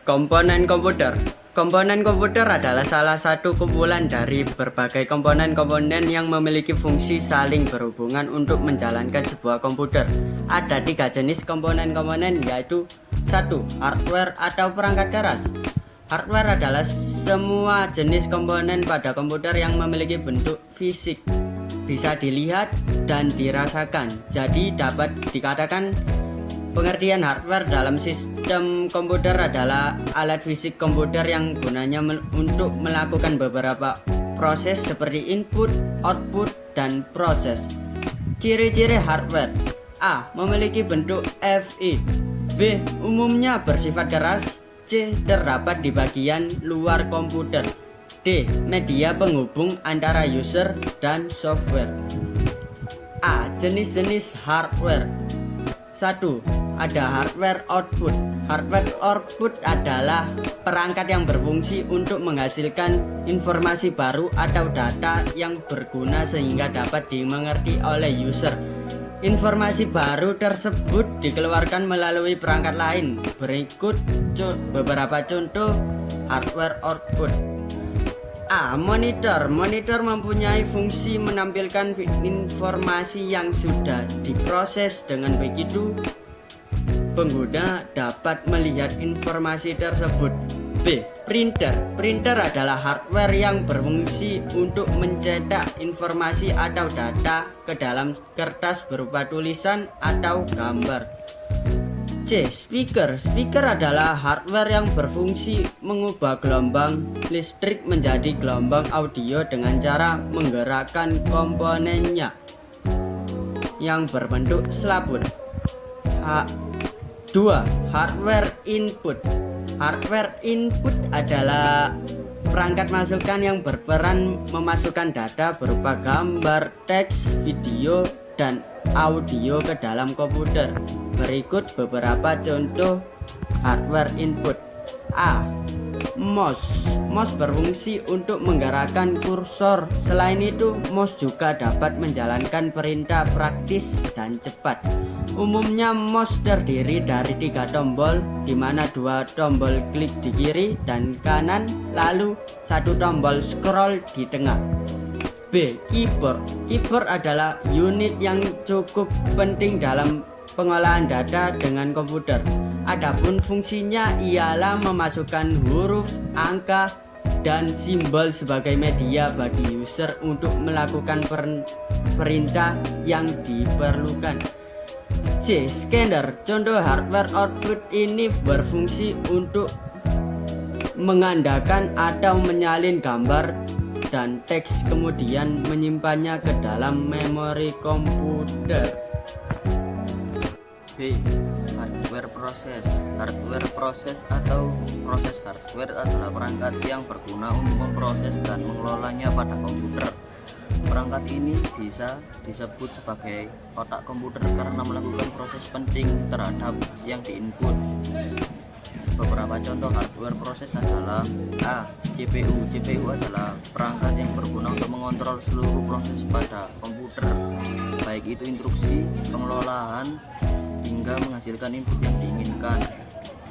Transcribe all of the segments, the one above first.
Komponen komputer. Komponen komputer adalah salah satu kumpulan dari berbagai komponen-komponen yang memiliki fungsi saling berhubungan untuk menjalankan sebuah komputer. Ada 3 jenis komponen-komponen, yaitu 1. Hardware atau perangkat keras. Hardware adalah semua jenis komponen pada komputer yang memiliki bentuk fisik, bisa dilihat dan dirasakan. Jadi dapat dikatakan pengertian hardware dalam sistem komputer adalah alat fisik komputer yang gunanya untuk melakukan beberapa proses seperti input, output, dan proses. Ciri-ciri hardware: A. Memiliki bentuk FI. B. Umumnya bersifat keras. C. Terdapat di bagian luar komputer. D. Media penghubung antara user dan software. A. Jenis-jenis hardware. 1. Ada hardware output. Hardware output adalah perangkat yang berfungsi untuk menghasilkan informasi baru atau data yang berguna sehingga dapat dimengerti oleh user. Informasi baru tersebut dikeluarkan melalui perangkat lain. Berikut beberapa contoh hardware output. A. Monitor. Monitor mempunyai fungsi menampilkan informasi yang sudah diproses. Dengan begitu, pengguna dapat melihat informasi tersebut. B. Printer. Printer adalah hardware yang berfungsi untuk mencetak informasi atau data ke dalam kertas berupa tulisan atau gambar. C. Speaker. Speaker adalah hardware yang berfungsi mengubah gelombang listrik menjadi gelombang audio dengan cara menggerakkan komponennya yang berbentuk selaput. 2. Hardware input. Hardware input adalah perangkat masukan yang berperan memasukkan data berupa gambar, teks, video, dan audio ke dalam komputer. Berikut beberapa contoh hardware input. A. Mouse. Mouse berfungsi untuk menggerakkan kursor. Selain itu, mouse juga dapat menjalankan perintah praktis dan cepat. Umumnya mouse terdiri dari 3 tombol, di mana 2 tombol klik di kiri dan kanan, lalu 1 tombol scroll di tengah. B. Keyboard. Keyboard adalah unit yang cukup penting dalam pengolahan data dengan komputer. Adapun fungsinya ialah memasukkan huruf, angka, dan simbol sebagai media bagi user untuk melakukan perintah yang diperlukan. C. Scanner. Contoh hardware output ini berfungsi untuk mengandalkan atau menyalin gambar dan teks, kemudian menyimpannya ke dalam memori komputer. B. Hardware proses. Hardware proses atau proses hardware adalah perangkat yang berguna untuk memproses dan mengelolanya pada komputer. Perangkat ini bisa disebut sebagai otak komputer karena melakukan proses penting terhadap yang diinput. Beberapa contoh hardware proses adalah A. CPU. CPU adalah perangkat yang berguna untuk mengontrol seluruh proses pada komputer, baik itu instruksi, pengelolaan, hingga menghasilkan input yang diinginkan.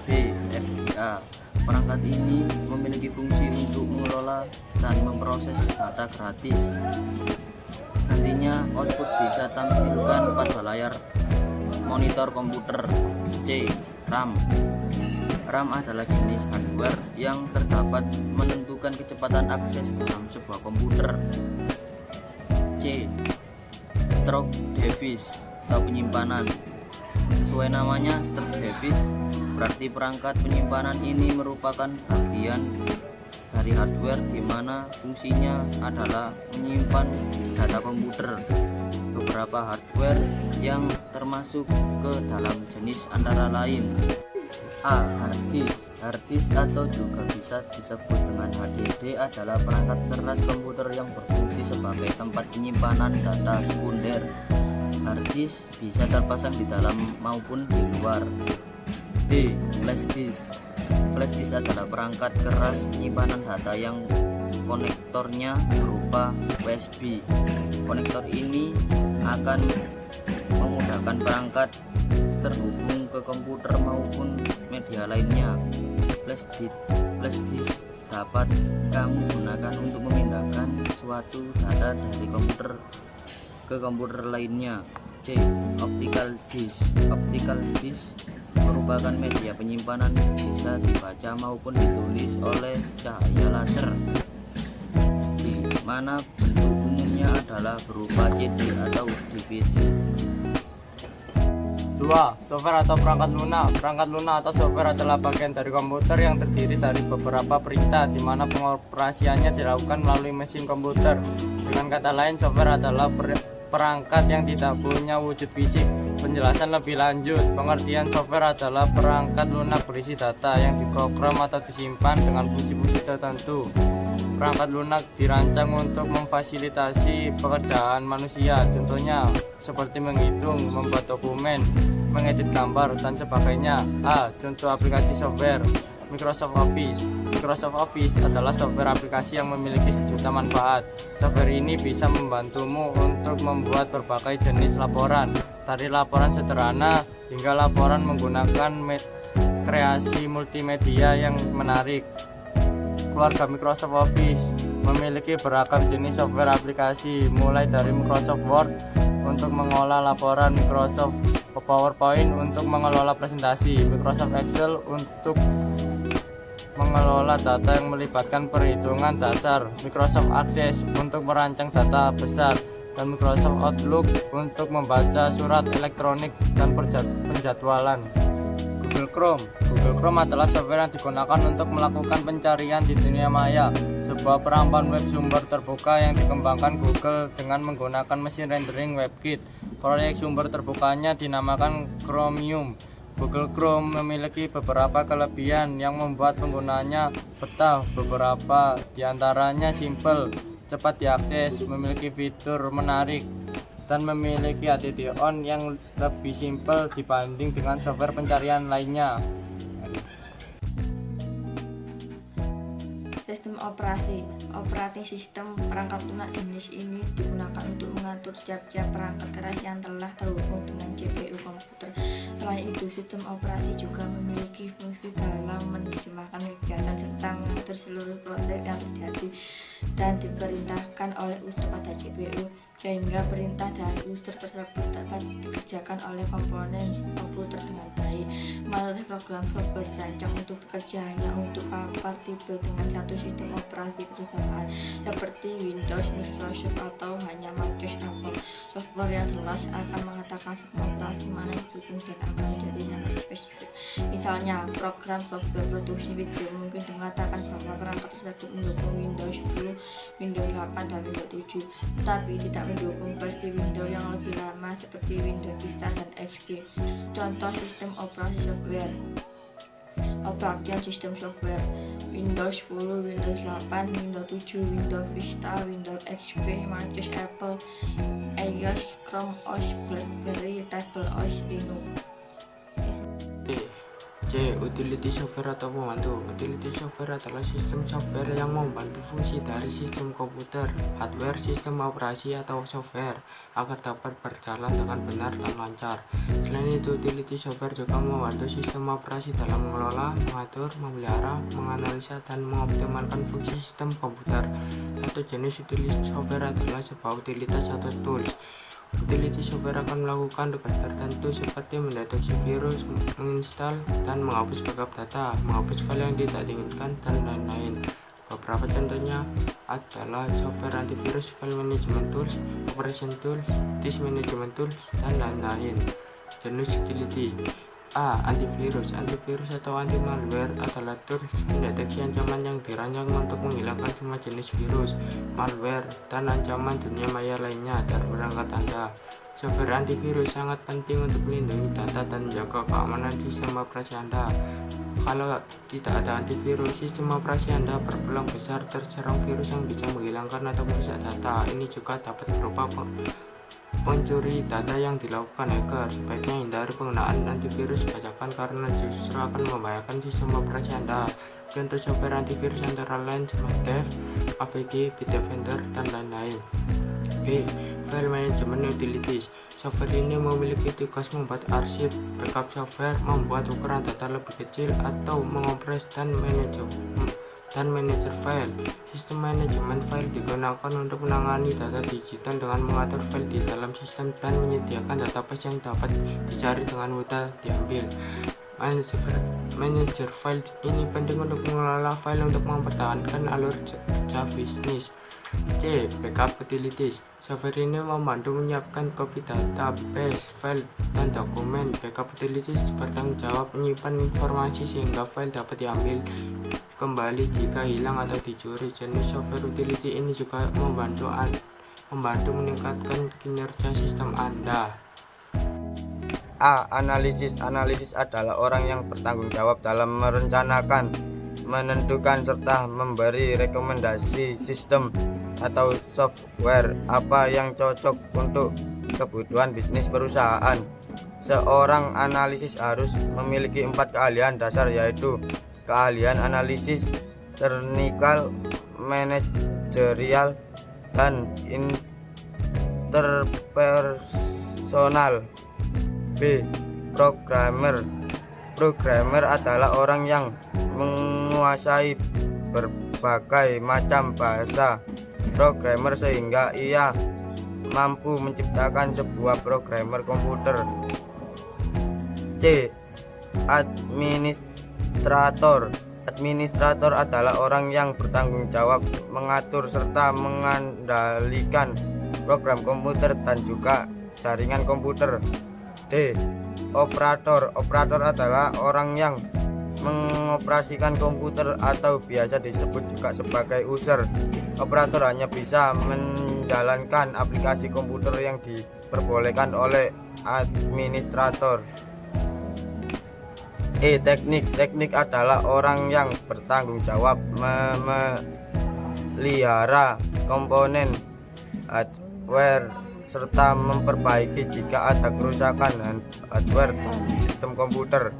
B. FIA. Perangkat ini memiliki fungsi untuk mengelola dan memproses data gratis. Nantinya output bisa tampilkan pada layar monitor komputer. C. RAM. RAM adalah jenis hardware yang terdapat menentukan kecepatan akses dalam sebuah komputer. C. Storage device atau penyimpanan. Sesuai namanya, storage device berarti perangkat penyimpanan ini merupakan bagian dari hardware di mana fungsinya adalah menyimpan data komputer. Beberapa hardware yang termasuk ke dalam jenis antara lain: A. Hard disk. Hard disk atau juga bisa disebut dengan HDD adalah perangkat keras komputer yang berfungsi sebagai tempat penyimpanan data sekunder. Hard disk bisa terpasang di dalam maupun di luar. B. Flash disk. Flash disk adalah perangkat keras penyimpanan data yang konektornya berupa USB. Konektor ini akan memudahkan perangkat terhubung ke komputer maupun media lainnya. Flash disk dapat kamu gunakan untuk memindahkan suatu data dari komputer ke komputer lainnya. C. Optical disk. Optical disk merupakan media penyimpanan bisa dibaca maupun ditulis oleh cahaya laser, di mana bentuk umumnya adalah berupa CD atau DVD. 2. Software atau perangkat lunak. Perangkat lunak atau software adalah bagian dari komputer yang terdiri dari beberapa perintah di mana pengoperasiannya dilakukan melalui mesin komputer. Dengan kata lain, software adalah perangkat yang tidak punya wujud fisik. Penjelasan lebih lanjut, pengertian software adalah perangkat lunak berisi data yang diprogram atau disimpan dengan fungsi-fungsi tertentu. Perangkat lunak dirancang untuk memfasilitasi pekerjaan manusia, contohnya seperti menghitung, membuat dokumen, mengedit gambar, dan sebagainya. A. Contoh aplikasi software. Microsoft Office. Microsoft Office adalah software aplikasi yang memiliki sejuta manfaat. Software ini bisa membantumu untuk membuat berbagai jenis laporan, dari laporan sederhana hingga laporan menggunakan kreasi multimedia yang menarik. Keluarga Microsoft Office memiliki beragam jenis software aplikasi, mulai dari Microsoft Word untuk mengolah laporan, Microsoft PowerPoint untuk mengelola presentasi, Microsoft Excel untuk mengelola data yang melibatkan perhitungan dasar, Microsoft Access untuk merancang data besar, dan Microsoft Outlook untuk membaca surat elektronik dan penjadwalan. Google Chrome. Google Chrome adalah software yang digunakan untuk melakukan pencarian di dunia maya, sebuah perampan web sumber terbuka yang dikembangkan Google dengan menggunakan mesin rendering WebKit. Proyek sumber terbukanya dinamakan Chromium. Google Chrome memiliki beberapa kelebihan yang membuat penggunanya betah. Beberapa diantaranya simple, cepat diakses, memiliki fitur menarik, dan memiliki HTTP yang lebih simpel dibanding dengan software pencarian lainnya. Sistem operasi. Operating system perangkat lunak jenis ini digunakan untuk mengatur tiap-tiap perangkat keras yang telah terhubung dengan CPU komputer. Selain itu, sistem operasi juga memiliki fungsi dalam menerjemahkan kegiatan serta mengatur seluruh proses yang terjadi dan diperintahkan oleh user pada CPU, sehingga perintah dari user tersebut dapat dikerjakan oleh komponen komputer dengan baik. Mayoritas program software dirancang untuk bekerja hanya untuk kompatibel dengan satu sistem operasi perusahaan seperti Windows, Microsoft, atau hanya Mac/OS Apple. Software yang jelas akan mengatakan sistem operasi mana yang didukung dan akan menjadi sangat spesifik. Misalnya, program software produksi video mungkin mengatakan bahwa perangkat tersebut mendukung Windows 10, Windows 8, dan Windows 7, tetapi tidak mendukung versi Windows yang lebih lama seperti Windows Vista dan XP. Contoh sistem operasi software: Operation System Software, Windows 10, Windows 8, Windows 7, Windows Vista, Windows XP, Mac/OS Apple, iOS, Chrome OS, BlackBerry, TableOS, Linux. C. Utility software atau pembantu. Utility software adalah sistem software yang membantu fungsi dari sistem komputer, hardware, sistem operasi atau software agar dapat berjalan dengan benar dan lancar. Selain itu, utility software juga membantu sistem operasi dalam mengelola, mengatur, memelihara, menganalisa, dan mengoptimalkan fungsi sistem komputer. Satu jenis utility software adalah sebuah utilitas atau tools. Utility software akan melakukan tugas tertentu seperti mendeteksi virus, menginstal dan menghapus backup data, menghapus file yang tidak diinginkan, dan lain-lain. Beberapa contohnya adalah software antivirus, file management tools, operation tools, disk management tools, dan lain-lain. Jenis utility: A. Antivirus. Antivirus atau anti-malware adalah tools pendeteksi ancaman yang dirancang untuk menghilangkan semua jenis virus, malware, dan ancaman dunia maya lainnya dari perangkat Anda. Software antivirus sangat penting untuk melindungi data dan menjaga keamanan sistem operasi Anda. Kalau tidak ada antivirus, sistem operasi Anda berpeluang besar terserang virus yang bisa menghilangkan atau merusak data. Ini juga dapat berupa pencuri data yang dilakukan hacker. Sebaiknya hindari penggunaan antivirus bajakan karena justru akan membahayakan sistem operasi Anda. Contoh software antivirus antara lain Smartdev, AVG, Bitdefender, dan lain-lain. B. File Management Utilities. Software ini memiliki tugas membuat arsip, backup software, membuat ukuran data lebih kecil, atau mengompres dan manajer file. Sistem manajemen file digunakan untuk menangani data digital dengan mengatur file di dalam sistem dan menyediakan database yang dapat dicari dengan mudah diambil. Manajer file ini penting untuk mengelola file untuk mempertahankan alur kerja bisnis. C. Backup utilities. Software ini membantu menyiapkan kopi database, file, dan dokumen. Backup utilities bertanggung jawab menyimpan informasi sehingga file dapat diambil kembali jika hilang atau dicuri. Jenis software utility ini juga membantu meningkatkan kinerja sistem Anda. A. Analisis. Analisis adalah orang yang bertanggung jawab dalam merencanakan, menentukan, serta memberi rekomendasi sistem atau software apa yang cocok untuk kebutuhan bisnis perusahaan. Seorang analisis harus memiliki 4 keahlian dasar, yaitu keahlian analisis, teknikal, manajerial, dan interpersonal. B. Programmer. Programmer adalah orang yang menguasai berbagai macam bahasa programmer sehingga ia mampu menciptakan sebuah programmer komputer. C. Administrator. Administrator adalah orang yang bertanggung jawab mengatur serta mengendalikan program komputer dan juga jaringan komputer. D. Operator. Operator adalah orang yang mengoperasikan komputer atau biasa disebut juga sebagai user. Operator hanya bisa menjalankan aplikasi komputer yang diperbolehkan oleh administrator. E. Teknik. Teknik adalah orang yang bertanggung jawab memelihara komponen hardware serta memperbaiki jika ada kerusakan hardware dan sistem komputer.